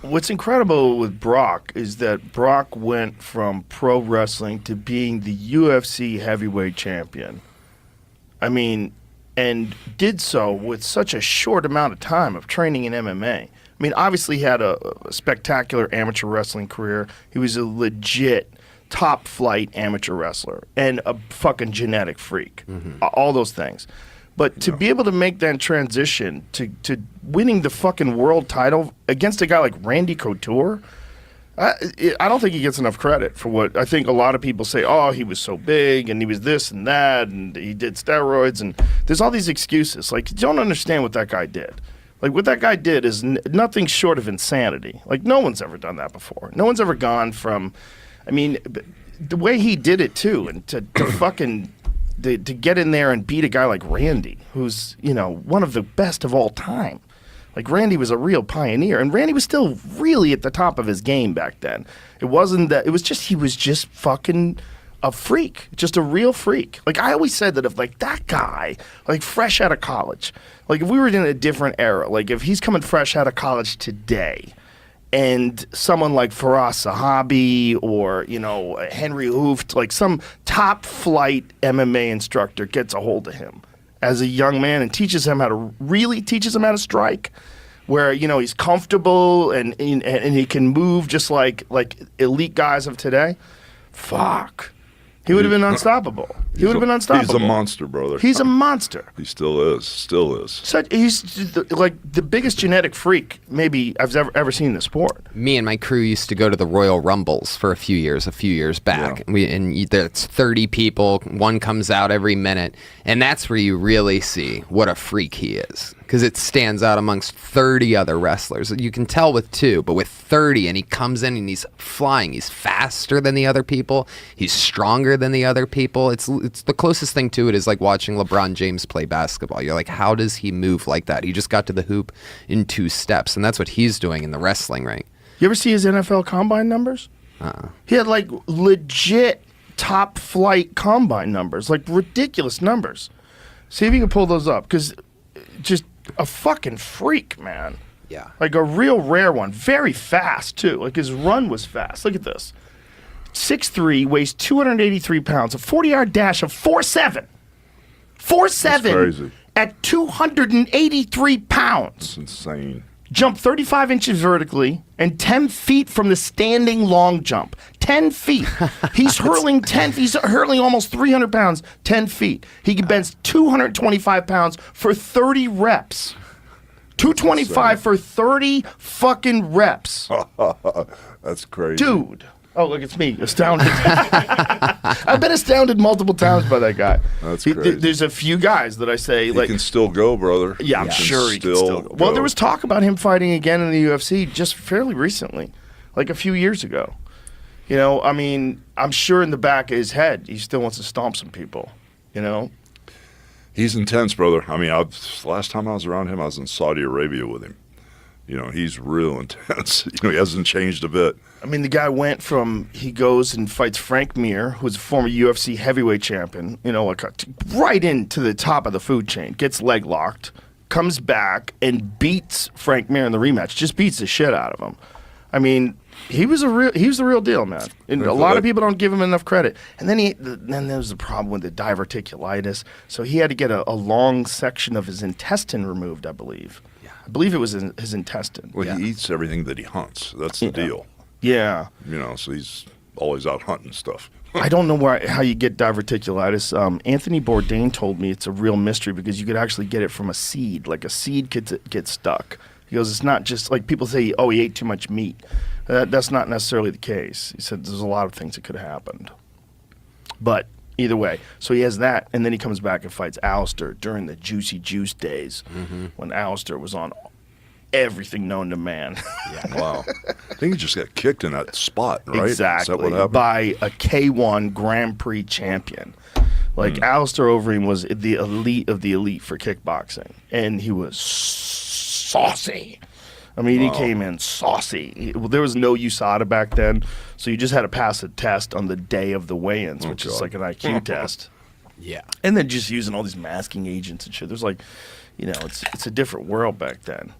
what's incredible with Brock is that Brock went from pro wrestling to being the UFC heavyweight champion. I mean, and did so with such a short amount of time of training in MMA. I mean, obviously he had a spectacular amateur wrestling career. He was a legit top flight amateur wrestler and a fucking genetic freak. All those things. But to be able to make that transition to winning the fucking world title against a guy like Randy Couture, I don't think he gets enough credit for what I think a lot of people say. Oh, he was so big and he was this and that and he did steroids and there's all these excuses. Like, you don't understand what that guy did. Like, what that guy did is nothing short of insanity. Like, no one's ever done that before. No one's ever gone from, I mean, the way he did it too, and to fucking to get in there and beat a guy like Randy, who's, you know, one of the best of all time. Like, Randy was a real pioneer, and Randy was still really at the top of his game back then. It wasn't that, it was just, he was just fucking a freak, just a real freak. Like, I always said that if, like, that guy, like, fresh out of college, like, if we were in a different era, like, if he's coming fresh out of college today, and someone like Faraz Sahabi or, you know, Henry Hooft, like some top flight MMA instructor gets a hold of him as a young man and teaches him how to strike, where, you know, he's comfortable and he can move just like elite guys of today. Fuck. He would have been unstoppable. He would have been unstoppable. He's a monster, brother. He's a monster. He still is. Still is. So he's like the biggest genetic freak maybe I've ever seen in the sport. Me and my crew used to go to the Royal Rumbles for a few years back. Yeah. And there's 30 people. One comes out every minute. And that's where you really see what a freak he is. Because it stands out amongst 30 other wrestlers. You can tell with 2, but with 30, and he comes in and he's flying. He's faster than the other people. He's stronger than the other people. It's the closest thing to it is like watching LeBron James play basketball. You're like, how does he move like that? He just got to the hoop in 2 steps, and that's what he's doing in the wrestling ring. You ever see his NFL combine numbers? He had like legit top flight combine numbers, like ridiculous numbers. See if you can pull those up, because just a fucking freak, man. Yeah. Like a real rare one. Very fast, too. Like, his run was fast. Look at this. 6'3", weighs 283 pounds, a 40-yard dash of 4'7". 4'7" at 283 pounds. That's insane. Jumped 35 inches vertically and 10 feet from the standing long jump. 10 feet. He's hurling he's hurling almost 300 pounds, 10 feet. He can bench 225 pounds for 30 reps. 225 for 30 fucking reps. That's crazy. Dude. Oh, look, it's me, astounded. I've been astounded multiple times by that guy. That's crazy. There's a few guys that I say, he like, can still go, brother. Yeah, I'm sure he can still go. Well, there was talk about him fighting again in the UFC just fairly recently, like a few years ago. You know, I mean, I'm sure in the back of his head, he still wants to stomp some people, you know? He's intense, brother. I mean, last time I was around him, I was in Saudi Arabia with him. You know, he's real intense. You know, he hasn't changed a bit. I mean, the guy went from, he goes and fights Frank Mir, who's a former UFC heavyweight champion, you know, like right into the top of the food chain, gets leg locked, comes back and beats Frank Mir in the rematch, just beats the shit out of him. I mean, he was the real deal, man. And a lot of people don't give him enough credit. And then there was the problem with the diverticulitis, so he had to get a long section of his intestine removed, I believe. I believe it was in his intestine. Well, he eats everything that he hunts. That's the deal. Yeah. You know, so he's always out hunting stuff. I don't know how you get diverticulitis. Anthony Bourdain told me it's a real mystery because you could actually get it from a seed. Like a seed could get stuck. He goes, it's not just like people say, oh, he ate too much meat. That's not necessarily the case. He said there's a lot of things that could have happened. But either way, so he has that, and then he comes back and fights Alistair during the Juicy Juice days when Alistair was on everything known to man. Yeah. Wow. I think he just got kicked in that spot, right? Exactly. Is that what happened? By a K1 Grand Prix champion. Like, Alistair Overeem was the elite of the elite for kickboxing, and he was saucy. I mean, he came in saucy. There was no USADA back then, so you just had to pass a test on the day of the weigh-ins, which is like an IQ test. Yeah. And then just using all these masking agents and shit. There's like, you know, it's a different world back then.